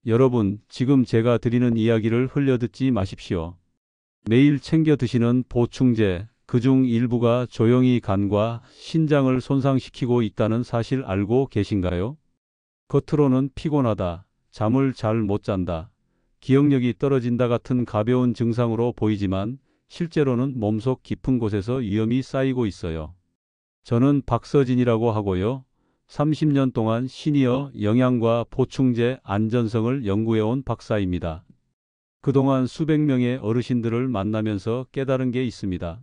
여러분, 지금 제가 드리는 이야기를 흘려듣지 마십시오. 매일 챙겨 드시는 보충제, 그중 일부가 조용히 간과 신장을 손상시키고 있다는 사실 알고 계신가요? 겉으로는 피곤하다, 잠을 잘 못 잔다, 기억력이 떨어진다 같은 가벼운 증상으로 보이지만 실제로는 몸속 깊은 곳에서 위험이 쌓이고 있어요. 저는 박서진이라고 하고요. 30년 동안 시니어 영양과 보충제 안전성을 연구해온 박사입니다. 그동안 수백 명의 어르신들을 만나면서 깨달은 게 있습니다.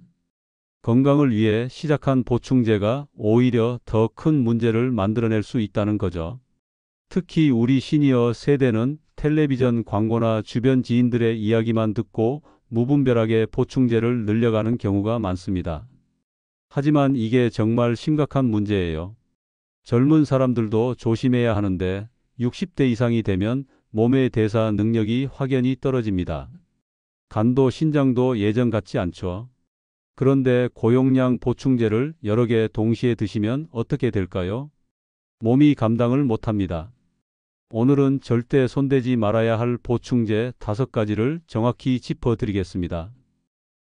건강을 위해 시작한 보충제가 오히려 더 큰 문제를 만들어낼 수 있다는 거죠. 특히 우리 시니어 세대는 텔레비전 광고나 주변 지인들의 이야기만 듣고 무분별하게 보충제를 늘려가는 경우가 많습니다. 하지만 이게 정말 심각한 문제예요. 젊은 사람들도 조심해야 하는데 60대 이상이 되면 몸의 대사 능력이 확연히 떨어집니다. 간도 신장도 예전 같지 않죠. 그런데 고용량 보충제를 여러 개 동시에 드시면 어떻게 될까요? 몸이 감당을 못합니다. 오늘은 절대 손대지 말아야 할 보충제 5가지를 정확히 짚어드리겠습니다.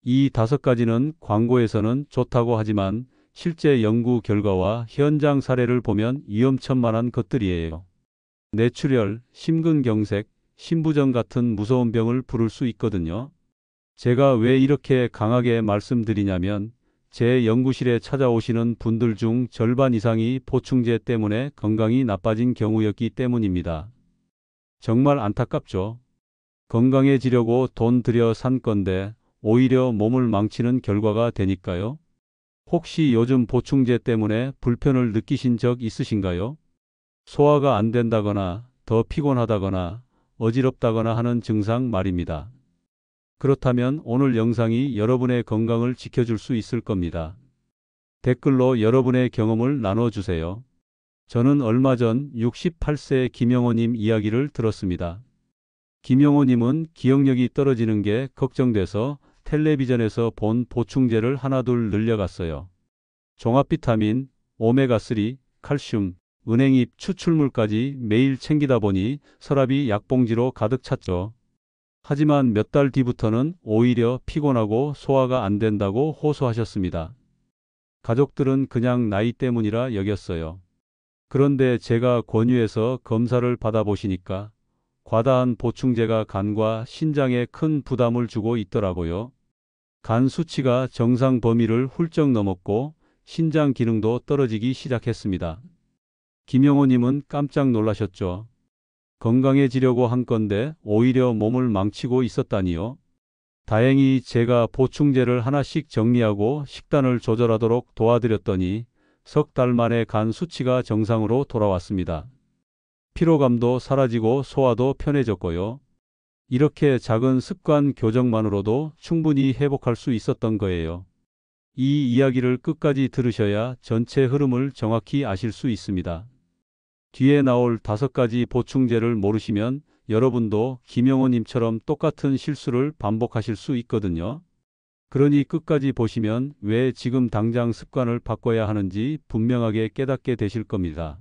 이 5가지는 광고에서는 좋다고 하지만 실제 연구 결과와 현장 사례를 보면 위험천만한 것들이에요. 뇌출혈, 심근경색, 신부전 같은 무서운 병을 부를 수 있거든요. 제가 왜 이렇게 강하게 말씀드리냐면 제 연구실에 찾아오시는 분들 중 절반 이상이 보충제 때문에 건강이 나빠진 경우였기 때문입니다. 정말 안타깝죠. 건강해지려고 돈 들여 산 건데 오히려 몸을 망치는 결과가 되니까요. 혹시 요즘 보충제 때문에 불편을 느끼신 적 있으신가요? 소화가 안 된다거나 더 피곤하다거나 어지럽다거나 하는 증상 말입니다. 그렇다면 오늘 영상이 여러분의 건강을 지켜줄 수 있을 겁니다. 댓글로 여러분의 경험을 나눠주세요. 저는 얼마 전 68세 김영호님 이야기를 들었습니다. 김영호님은 기억력이 떨어지는 게 걱정돼서 텔레비전에서 본 보충제를 하나둘 늘려갔어요. 종합비타민, 오메가3, 칼슘, 은행잎 추출물까지 매일 챙기다 보니 서랍이 약봉지로 가득 찼죠. 하지만 몇 달 뒤부터는 오히려 피곤하고 소화가 안 된다고 호소하셨습니다. 가족들은 그냥 나이 때문이라 여겼어요. 그런데 제가 권유해서 검사를 받아보시니까 과다한 보충제가 간과 신장에 큰 부담을 주고 있더라고요. 간 수치가 정상 범위를 훌쩍 넘었고 신장 기능도 떨어지기 시작했습니다. 김영호님은 깜짝 놀라셨죠. 건강해지려고 한 건데 오히려 몸을 망치고 있었다니요. 다행히 제가 보충제를 하나씩 정리하고 식단을 조절하도록 도와드렸더니 석 달 만에 간 수치가 정상으로 돌아왔습니다. 피로감도 사라지고 소화도 편해졌고요. 이렇게 작은 습관 교정만으로도 충분히 회복할 수 있었던 거예요. 이 이야기를 끝까지 들으셔야 전체 흐름을 정확히 아실 수 있습니다. 뒤에 나올 5가지 보충제를 모르시면 여러분도 김영호님처럼 똑같은 실수를 반복하실 수 있거든요. 그러니 끝까지 보시면 왜 지금 당장 습관을 바꿔야 하는지 분명하게 깨닫게 되실 겁니다.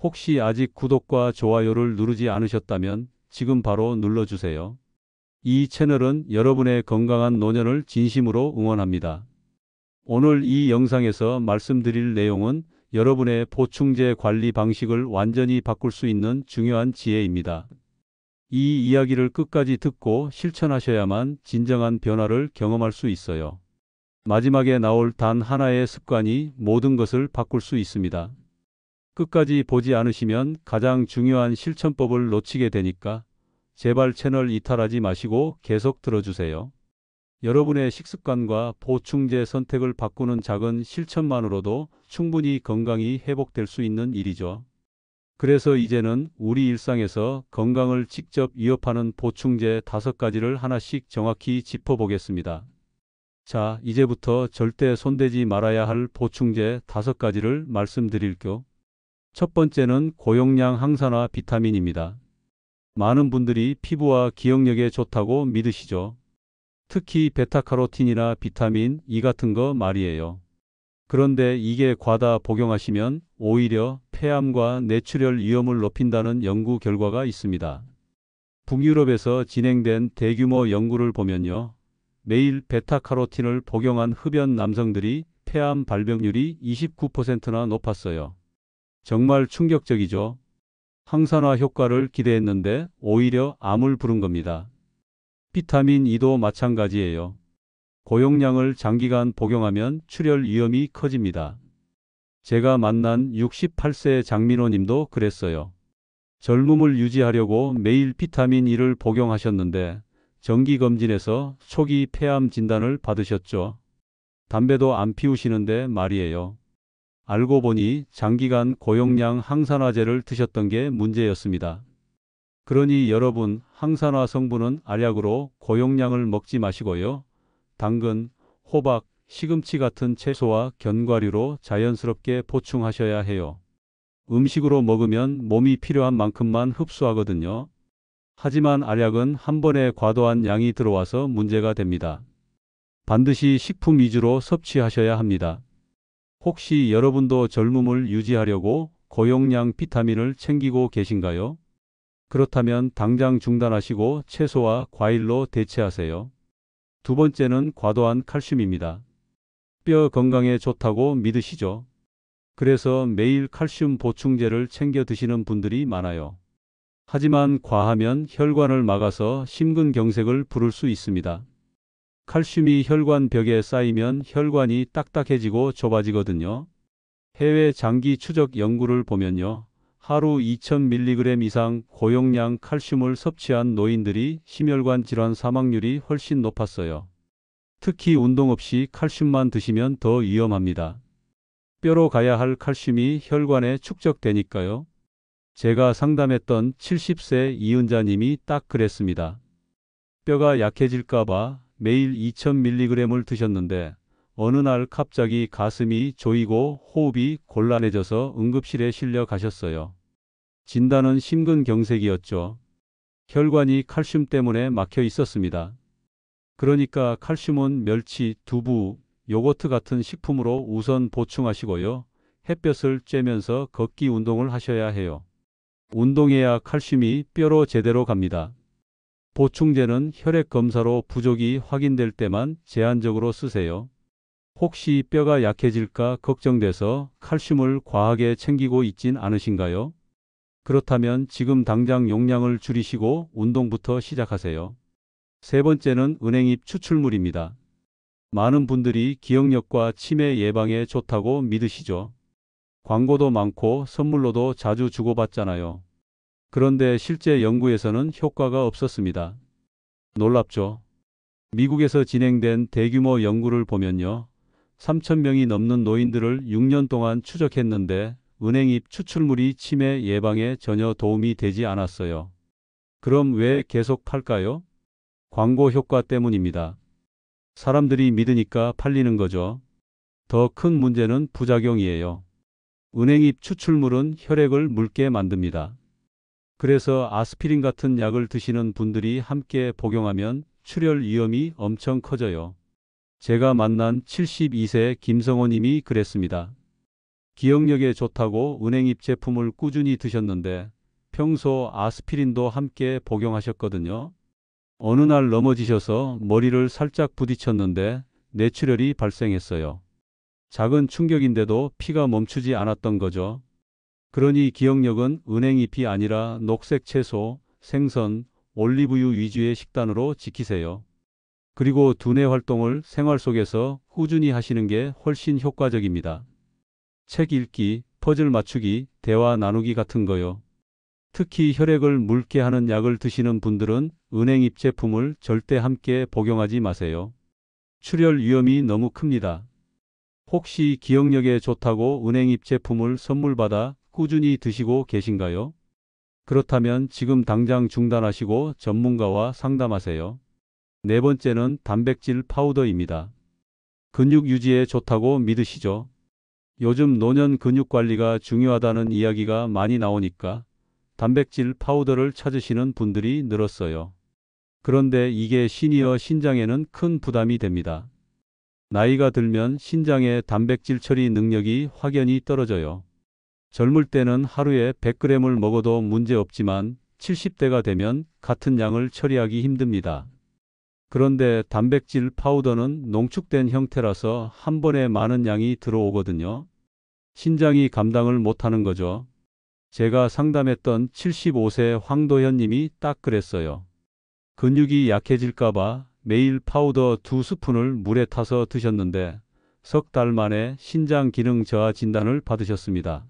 혹시 아직 구독과 좋아요를 누르지 않으셨다면 지금 바로 눌러주세요. 이 채널은 여러분의 건강한 노년을 진심으로 응원합니다. 오늘 이 영상에서 말씀드릴 내용은 여러분의 보충제 관리 방식을 완전히 바꿀 수 있는 중요한 지혜입니다. 이 이야기를 끝까지 듣고 실천하셔야만 진정한 변화를 경험할 수 있어요. 마지막에 나올 단 하나의 습관이 모든 것을 바꿀 수 있습니다. 끝까지 보지 않으시면 가장 중요한 실천법을 놓치게 되니까 제발 채널 이탈하지 마시고 계속 들어주세요. 여러분의 식습관과 보충제 선택을 바꾸는 작은 실천만으로도 충분히 건강이 회복될 수 있는 일이죠. 그래서 이제는 우리 일상에서 건강을 직접 위협하는 보충제 5가지를 하나씩 정확히 짚어보겠습니다. 자, 이제부터 절대 손대지 말아야 할 보충제 5가지를 말씀드릴게요. 첫 번째는 고용량 항산화 비타민입니다. 많은 분들이 피부와 기억력에 좋다고 믿으시죠. 특히 베타카로틴이나 비타민 E 같은 거 말이에요. 그런데 이게 과다 복용하시면 오히려 폐암과 뇌출혈 위험을 높인다는 연구 결과가 있습니다. 북유럽에서 진행된 대규모 연구를 보면요. 매일 베타카로틴을 복용한 흡연 남성들이 폐암 발병률이 29%나 높았어요. 정말 충격적이죠. 항산화 효과를 기대했는데 오히려 암을 부른 겁니다. 비타민 E도 마찬가지예요. 고용량을 장기간 복용하면 출혈 위험이 커집니다. 제가 만난 68세 장민호 님도 그랬어요. 젊음을 유지하려고 매일 비타민 E를 복용하셨는데 정기검진에서 초기 폐암 진단을 받으셨죠. 담배도 안 피우시는데 말이에요. 알고 보니 장기간 고용량 항산화제를 드셨던 게 문제였습니다. 그러니 여러분, 항산화 성분은 알약으로 고용량을 먹지 마시고요. 당근, 호박, 시금치 같은 채소와 견과류로 자연스럽게 보충하셔야 해요. 음식으로 먹으면 몸이 필요한 만큼만 흡수하거든요. 하지만 알약은 한 번에 과도한 양이 들어와서 문제가 됩니다. 반드시 식품 위주로 섭취하셔야 합니다. 혹시 여러분도 젊음을 유지하려고 고용량 비타민을 챙기고 계신가요? 그렇다면 당장 중단하시고 채소와 과일로 대체하세요. 두 번째는 과도한 칼슘입니다. 뼈 건강에 좋다고 믿으시죠? 그래서 매일 칼슘 보충제를 챙겨 드시는 분들이 많아요. 하지만 과하면 혈관을 막아서 심근경색을 부를 수 있습니다. 칼슘이 혈관 벽에 쌓이면 혈관이 딱딱해지고 좁아지거든요. 해외 장기 추적 연구를 보면요. 하루 2000mg 이상 고용량 칼슘을 섭취한 노인들이 심혈관 질환 사망률이 훨씬 높았어요. 특히 운동 없이 칼슘만 드시면 더 위험합니다. 뼈로 가야 할 칼슘이 혈관에 축적되니까요. 제가 상담했던 70세 이은자님이 딱 그랬습니다. 뼈가 약해질까봐 매일 2000mg을 드셨는데 어느 날 갑자기 가슴이 조이고 호흡이 곤란해져서 응급실에 실려 가셨어요. 진단은 심근경색이었죠. 혈관이 칼슘 때문에 막혀 있었습니다. 그러니까 칼슘은 멸치, 두부, 요거트 같은 식품으로 우선 보충하시고요. 햇볕을 쬐면서 걷기 운동을 하셔야 해요. 운동해야 칼슘이 뼈로 제대로 갑니다. 보충제는 혈액 검사로 부족이 확인될 때만 제한적으로 쓰세요. 혹시 뼈가 약해질까 걱정돼서 칼슘을 과하게 챙기고 있진 않으신가요? 그렇다면 지금 당장 용량을 줄이시고 운동부터 시작하세요. 세 번째는 은행잎 추출물입니다. 많은 분들이 기억력과 치매 예방에 좋다고 믿으시죠? 광고도 많고 선물로도 자주 주고받잖아요. 그런데 실제 연구에서는 효과가 없었습니다. 놀랍죠? 미국에서 진행된 대규모 연구를 보면요. 3,000명이 넘는 노인들을 6년 동안 추적했는데 은행잎 추출물이 치매 예방에 전혀 도움이 되지 않았어요. 그럼 왜 계속 팔까요? 광고 효과 때문입니다. 사람들이 믿으니까 팔리는 거죠. 더 큰 문제는 부작용이에요. 은행잎 추출물은 혈액을 묽게 만듭니다. 그래서 아스피린 같은 약을 드시는 분들이 함께 복용하면 출혈 위험이 엄청 커져요. 제가 만난 72세 김성호 님이 그랬습니다. 기억력에 좋다고 은행잎 제품을 꾸준히 드셨는데 평소 아스피린도 함께 복용하셨거든요. 어느 날 넘어지셔서 머리를 살짝 부딪혔는데 뇌출혈이 발생했어요. 작은 충격인데도 피가 멈추지 않았던 거죠. 그러니 기억력은 은행잎이 아니라 녹색 채소, 생선, 올리브유 위주의 식단으로 지키세요. 그리고 두뇌 활동을 생활 속에서 꾸준히 하시는 게 훨씬 효과적입니다. 책 읽기, 퍼즐 맞추기, 대화 나누기 같은 거요. 특히 혈액을 묽게 하는 약을 드시는 분들은 은행잎 제품을 절대 함께 복용하지 마세요. 출혈 위험이 너무 큽니다. 혹시 기억력에 좋다고 은행잎 제품을 선물 받아 꾸준히 드시고 계신가요? 그렇다면 지금 당장 중단하시고 전문가와 상담하세요. 네 번째는 단백질 파우더입니다. 근육 유지에 좋다고 믿으시죠? 요즘 노년 근육 관리가 중요하다는 이야기가 많이 나오니까 단백질 파우더를 찾으시는 분들이 늘었어요. 그런데 이게 시니어 신장에는 큰 부담이 됩니다. 나이가 들면 신장의 단백질 처리 능력이 확연히 떨어져요. 젊을 때는 하루에 100g을 먹어도 문제 없지만 70대가 되면 같은 양을 처리하기 힘듭니다. 그런데 단백질 파우더는 농축된 형태라서 한 번에 많은 양이 들어오거든요. 신장이 감당을 못하는 거죠. 제가 상담했던 75세 황도현 님이 딱 그랬어요. 근육이 약해질까봐 매일 파우더 2스푼을 물에 타서 드셨는데 석 달 만에 신장 기능 저하 진단을 받으셨습니다.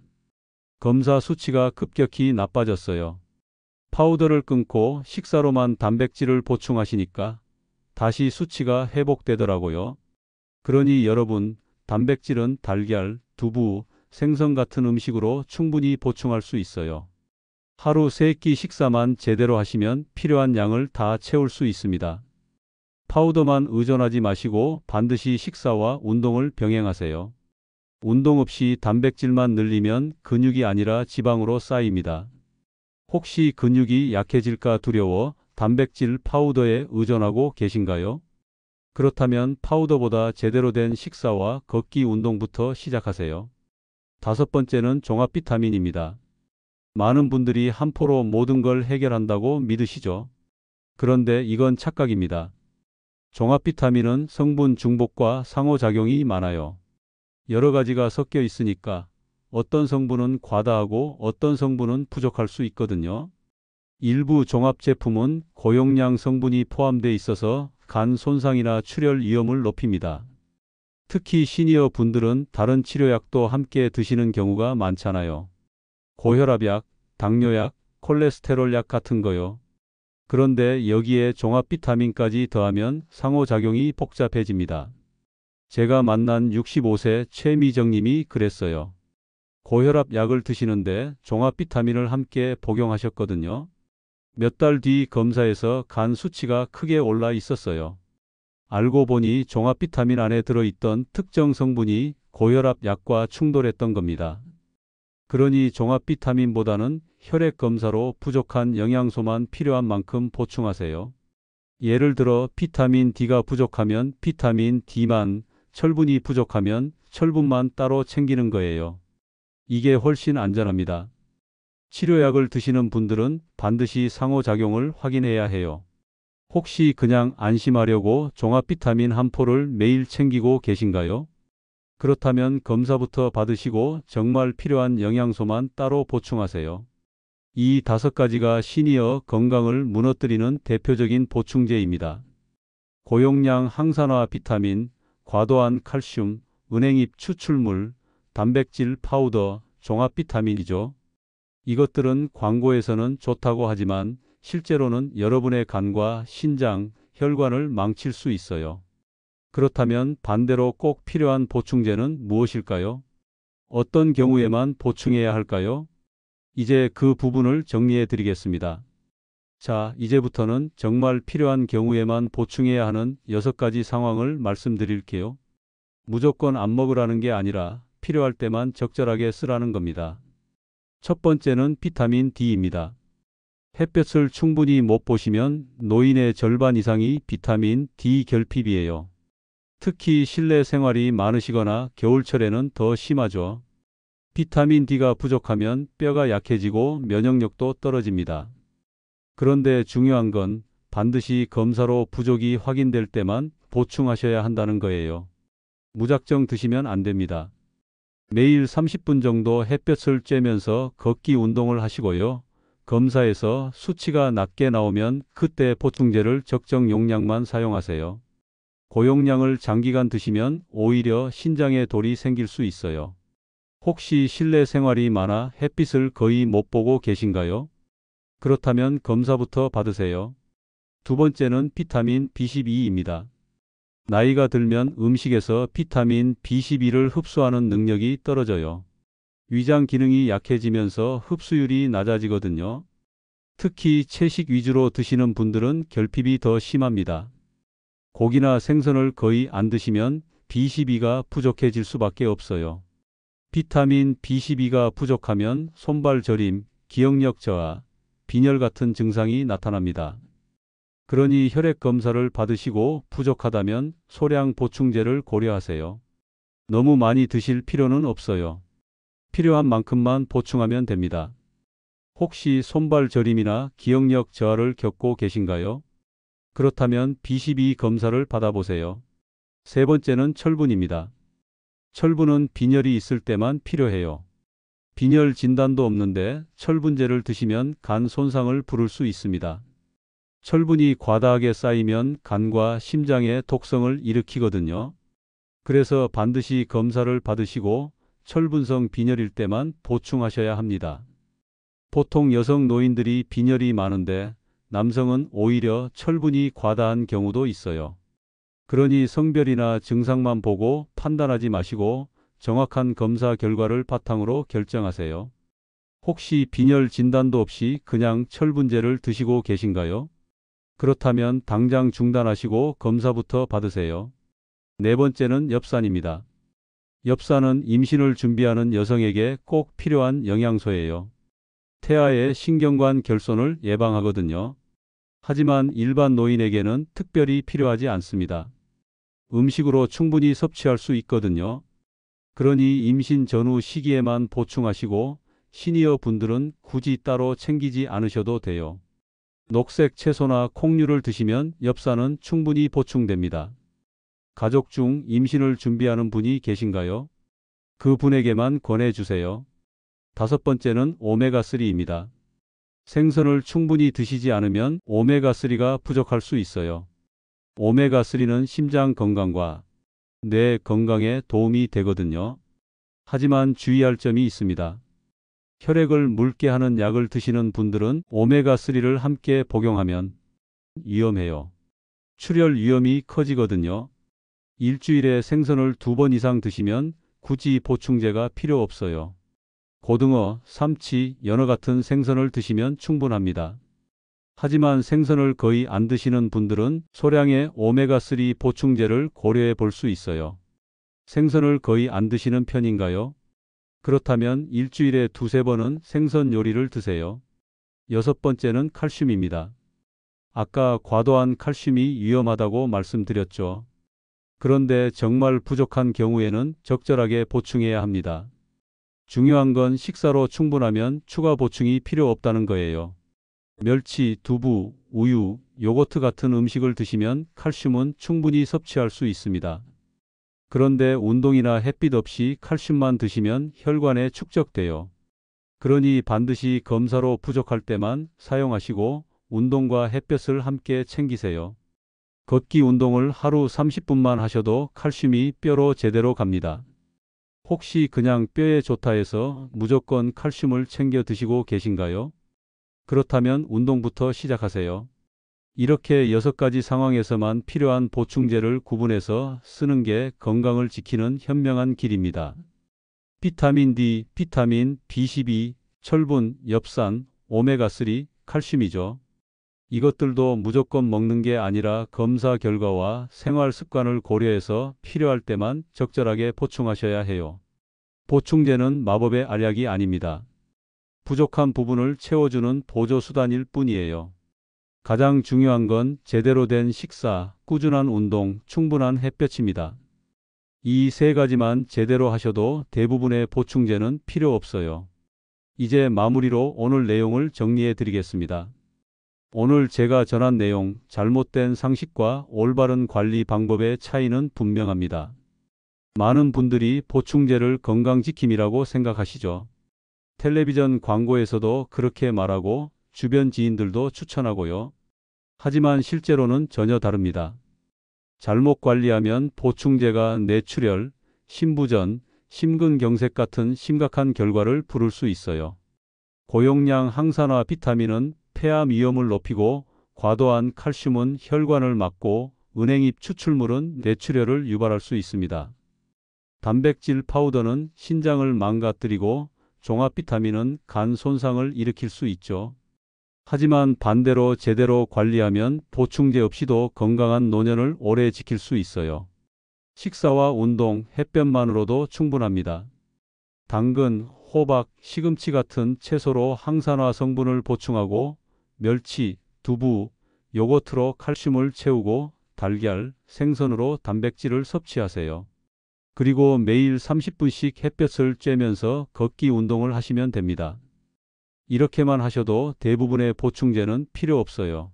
검사 수치가 급격히 나빠졌어요. 파우더를 끊고 식사로만 단백질을 보충하시니까 다시 수치가 회복되더라고요. 그러니 여러분, 단백질은 달걀, 두부, 생선 같은 음식으로 충분히 보충할 수 있어요. 하루 3끼 식사만 제대로 하시면 필요한 양을 다 채울 수 있습니다. 파우더만 의존하지 마시고 반드시 식사와 운동을 병행하세요. 운동 없이 단백질만 늘리면 근육이 아니라 지방으로 쌓입니다. 혹시 근육이 약해질까 두려워 단백질 파우더에 의존하고 계신가요? 그렇다면 파우더보다 제대로 된 식사와 걷기 운동부터 시작하세요. 5번째는 종합 비타민입니다. 많은 분들이 한 포로 모든 걸 해결한다고 믿으시죠? 그런데 이건 착각입니다. 종합 비타민은 성분 중복과 상호작용이 많아요. 여러 가지가 섞여 있으니까 어떤 성분은 과다하고 어떤 성분은 부족할 수 있거든요. 일부 종합 제품은 고용량 성분이 포함되어 있어서 간 손상이나 출혈 위험을 높입니다. 특히 시니어 분들은 다른 치료약도 함께 드시는 경우가 많잖아요. 고혈압약, 당뇨약, 콜레스테롤약 같은 거요. 그런데 여기에 종합 비타민까지 더하면 상호작용이 복잡해집니다. 제가 만난 65세 최미정 님이 그랬어요. 고혈압 약을 드시는데 종합 비타민을 함께 복용하셨거든요. 몇 달 뒤 검사에서 간 수치가 크게 올라 있었어요. 알고 보니 종합 비타민 안에 들어있던 특정 성분이 고혈압 약과 충돌했던 겁니다. 그러니 종합 비타민보다는 혈액 검사로 부족한 영양소만 필요한 만큼 보충하세요. 예를 들어 비타민 D가 부족하면 비타민 D만, 철분이 부족하면 철분만 따로 챙기는 거예요. 이게 훨씬 안전합니다. 치료약을 드시는 분들은 반드시 상호작용을 확인해야 해요. 혹시 그냥 안심하려고 종합 비타민 한 포를 매일 챙기고 계신가요? 그렇다면 검사부터 받으시고 정말 필요한 영양소만 따로 보충하세요. 이 5가지가 시니어 건강을 무너뜨리는 대표적인 보충제입니다. 고용량 항산화 비타민, 과도한 칼슘, 은행잎 추출물, 단백질 파우더, 종합 비타민이죠. 이것들은 광고에서는 좋다고 하지만 실제로는 여러분의 간과 신장, 혈관을 망칠 수 있어요. 그렇다면 반대로 꼭 필요한 보충제는 무엇일까요? 어떤 경우에만 보충해야 할까요? 이제 그 부분을 정리해 드리겠습니다. 자, 이제부터는 정말 필요한 경우에만 보충해야 하는 6가지 상황을 말씀드릴게요. 무조건 안 먹으라는 게 아니라 필요할 때만 적절하게 쓰라는 겁니다. 첫 번째는 비타민 D입니다. 햇볕을 충분히 못 보시면 노인의 절반 이상이 비타민 D 결핍이에요. 특히 실내 생활이 많으시거나 겨울철에는 더 심하죠. 비타민 D가 부족하면 뼈가 약해지고 면역력도 떨어집니다. 그런데 중요한 건 반드시 검사로 부족이 확인될 때만 보충하셔야 한다는 거예요. 무작정 드시면 안 됩니다. 매일 30분 정도 햇볕을 쬐면서 걷기 운동을 하시고요. 검사에서 수치가 낮게 나오면 그때 보충제를 적정 용량만 사용하세요. 고용량을 장기간 드시면 오히려 신장에 돌이 생길 수 있어요. 혹시 실내 생활이 많아 햇빛을 거의 못 보고 계신가요? 그렇다면 검사부터 받으세요. 두 번째는 비타민 B12입니다. 나이가 들면 음식에서 비타민 B12를 흡수하는 능력이 떨어져요. 위장 기능이 약해지면서 흡수율이 낮아지거든요. 특히 채식 위주로 드시는 분들은 결핍이 더 심합니다. 고기나 생선을 거의 안 드시면 B12가 부족해질 수밖에 없어요. 비타민 B12가 부족하면 손발 저림, 기억력 저하, 빈혈 같은 증상이 나타납니다. 그러니 혈액 검사를 받으시고 부족하다면 소량 보충제를 고려하세요. 너무 많이 드실 필요는 없어요. 필요한 만큼만 보충하면 됩니다. 혹시 손발 저림이나 기억력 저하를 겪고 계신가요? 그렇다면 B12 검사를 받아보세요. 세 번째는 철분입니다. 철분은 빈혈이 있을 때만 필요해요. 빈혈 진단도 없는데 철분제를 드시면 간 손상을 부를 수 있습니다. 철분이 과다하게 쌓이면 간과 심장에 독성을 일으키거든요. 그래서 반드시 검사를 받으시고 철분성 빈혈일 때만 보충하셔야 합니다. 보통 여성 노인들이 빈혈이 많은데 남성은 오히려 철분이 과다한 경우도 있어요. 그러니 성별이나 증상만 보고 판단하지 마시고 정확한 검사 결과를 바탕으로 결정하세요. 혹시 빈혈 진단도 없이 그냥 철분제를 드시고 계신가요? 그렇다면 당장 중단하시고 검사부터 받으세요. 네 번째는 엽산입니다. 엽산은 임신을 준비하는 여성에게 꼭 필요한 영양소예요. 태아의 신경관 결손을 예방하거든요. 하지만 일반 노인에게는 특별히 필요하지 않습니다. 음식으로 충분히 섭취할 수 있거든요. 그러니 임신 전후 시기에만 보충하시고 시니어 분들은 굳이 따로 챙기지 않으셔도 돼요. 녹색 채소나 콩류를 드시면 엽산은 충분히 보충됩니다. 가족 중 임신을 준비하는 분이 계신가요? 그 분에게만 권해주세요. 다섯 번째는 오메가3입니다. 생선을 충분히 드시지 않으면 오메가3가 부족할 수 있어요. 오메가3는 심장 건강과 뇌 건강에 도움이 되거든요. 하지만 주의할 점이 있습니다. 혈액을 묽게 하는 약을 드시는 분들은 오메가3를 함께 복용하면 위험해요. 출혈 위험이 커지거든요. 일주일에 생선을 2번 이상 드시면 굳이 보충제가 필요 없어요. 고등어, 삼치, 연어 같은 생선을 드시면 충분합니다. 하지만 생선을 거의 안 드시는 분들은 소량의 오메가3 보충제를 고려해 볼 수 있어요. 생선을 거의 안 드시는 편인가요? 그렇다면 일주일에 2~3번은 생선 요리를 드세요. 여섯 번째는 칼슘입니다. 아까 과도한 칼슘이 위험하다고 말씀드렸죠. 그런데 정말 부족한 경우에는 적절하게 보충해야 합니다. 중요한 건 식사로 충분하면 추가 보충이 필요 없다는 거예요. 멸치, 두부, 우유, 요거트 같은 음식을 드시면 칼슘은 충분히 섭취할 수 있습니다. 그런데 운동이나 햇빛 없이 칼슘만 드시면 혈관에 축적돼요. 그러니 반드시 검사로 부족할 때만 사용하시고 운동과 햇볕을 함께 챙기세요. 걷기 운동을 하루 30분만 하셔도 칼슘이 뼈로 제대로 갑니다. 혹시 그냥 뼈에 좋다 해서 무조건 칼슘을 챙겨 드시고 계신가요? 그렇다면 운동부터 시작하세요. 이렇게 6가지 상황에서만 필요한 보충제를 구분해서 쓰는 게 건강을 지키는 현명한 길입니다. 비타민 D, 비타민 B12, 철분, 엽산, 오메가3, 칼슘이죠. 이것들도 무조건 먹는 게 아니라 검사 결과와 생활 습관을 고려해서 필요할 때만 적절하게 보충하셔야 해요. 보충제는 마법의 알약이 아닙니다. 부족한 부분을 채워주는 보조수단일 뿐이에요. 가장 중요한 건 제대로 된 식사, 꾸준한 운동, 충분한 햇볕입니다. 이 세 가지만 제대로 하셔도 대부분의 보충제는 필요 없어요. 이제 마무리로 오늘 내용을 정리해 드리겠습니다. 오늘 제가 전한 내용, 잘못된 상식과 올바른 관리 방법의 차이는 분명합니다. 많은 분들이 보충제를 건강지킴이라고 생각하시죠. 텔레비전 광고에서도 그렇게 말하고 주변 지인들도 추천하고요. 하지만 실제로는 전혀 다릅니다. 잘못 관리하면 보충제가 뇌출혈, 심부전, 심근경색 같은 심각한 결과를 부를 수 있어요. 고용량 항산화 비타민은 폐암 위험을 높이고 과도한 칼슘은 혈관을 막고 은행잎 추출물은 뇌출혈을 유발할 수 있습니다. 단백질 파우더는 신장을 망가뜨리고 종합 비타민은 간 손상을 일으킬 수 있죠. 하지만 반대로 제대로 관리하면 보충제 없이도 건강한 노년을 오래 지킬 수 있어요. 식사와 운동, 햇볕만으로도 충분합니다. 당근, 호박, 시금치 같은 채소로 항산화 성분을 보충하고 멸치, 두부, 요거트로 칼슘을 채우고 달걀, 생선으로 단백질을 섭취하세요. 그리고 매일 30분씩 햇볕을 쬐면서 걷기 운동을 하시면 됩니다. 이렇게만 하셔도 대부분의 보충제는 필요 없어요.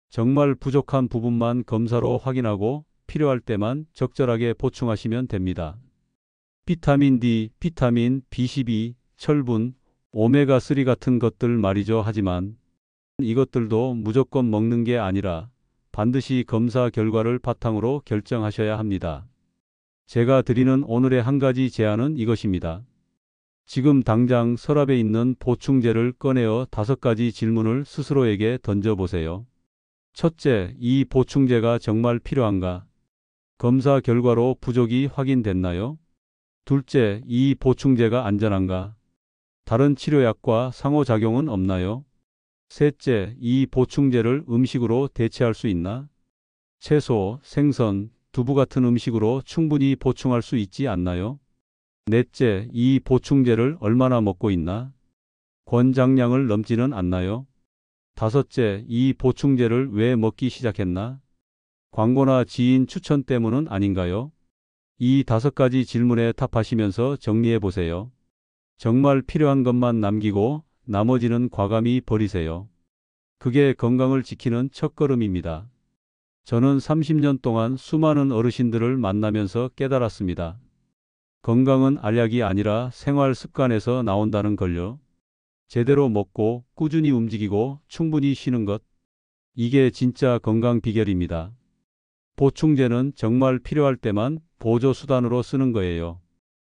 정말 부족한 부분만 검사로 확인하고 필요할 때만 적절하게 보충하시면 됩니다. 비타민 D, 비타민 B12, 철분, 오메가3 같은 것들 말이죠. 하지만 이것들도 무조건 먹는 게 아니라 반드시 검사 결과를 바탕으로 결정하셔야 합니다. 제가 드리는 오늘의 한 가지 제안은 이것입니다. 지금 당장 서랍에 있는 보충제를 꺼내어 5가지 질문을 스스로에게 던져보세요. 첫째, 이 보충제가 정말 필요한가? 검사 결과로 부족이 확인됐나요? 둘째, 이 보충제가 안전한가? 다른 치료약과 상호작용은 없나요? 셋째, 이 보충제를 음식으로 대체할 수 있나? 채소, 생선, 두부 같은 음식으로 충분히 보충할 수 있지 않나요? 넷째, 이 보충제를 얼마나 먹고 있나? 권장량을 넘지는 않나요? 다섯째, 이 보충제를 왜 먹기 시작했나? 광고나 지인 추천 때문은 아닌가요? 이 5가지 질문에 답하시면서 정리해 보세요. 정말 필요한 것만 남기고 나머지는 과감히 버리세요. 그게 건강을 지키는 첫걸음입니다. 저는 30년 동안 수많은 어르신들을 만나면서 깨달았습니다. 건강은 알약이 아니라 생활 습관에서 나온다는 걸요. 제대로 먹고 꾸준히 움직이고 충분히 쉬는 것. 이게 진짜 건강 비결입니다. 보충제는 정말 필요할 때만 보조수단으로 쓰는 거예요.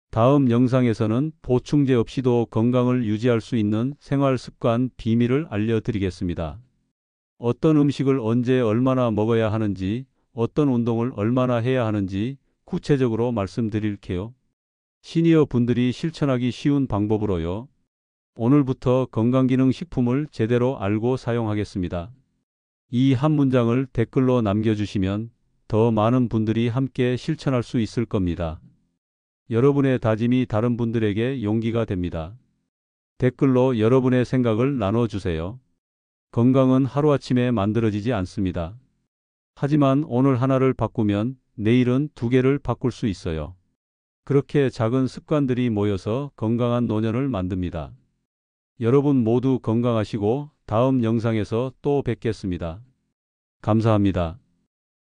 다음 영상에서는 보충제 없이도 건강을 유지할 수 있는 생활 습관 비밀을 알려드리겠습니다. 어떤 음식을 언제 얼마나 먹어야 하는지, 어떤 운동을 얼마나 해야 하는지 구체적으로 말씀드릴게요. 시니어 분들이 실천하기 쉬운 방법으로요. 오늘부터 건강기능식품을 제대로 알고 사용하겠습니다. 이 한 문장을 댓글로 남겨주시면 더 많은 분들이 함께 실천할 수 있을 겁니다. 여러분의 다짐이 다른 분들에게 용기가 됩니다. 댓글로 여러분의 생각을 나눠주세요. 건강은 하루아침에 만들어지지 않습니다. 하지만 오늘 하나를 바꾸면 내일은 2개를 바꿀 수 있어요. 그렇게 작은 습관들이 모여서 건강한 노년을 만듭니다. 여러분 모두 건강하시고 다음 영상에서 또 뵙겠습니다. 감사합니다.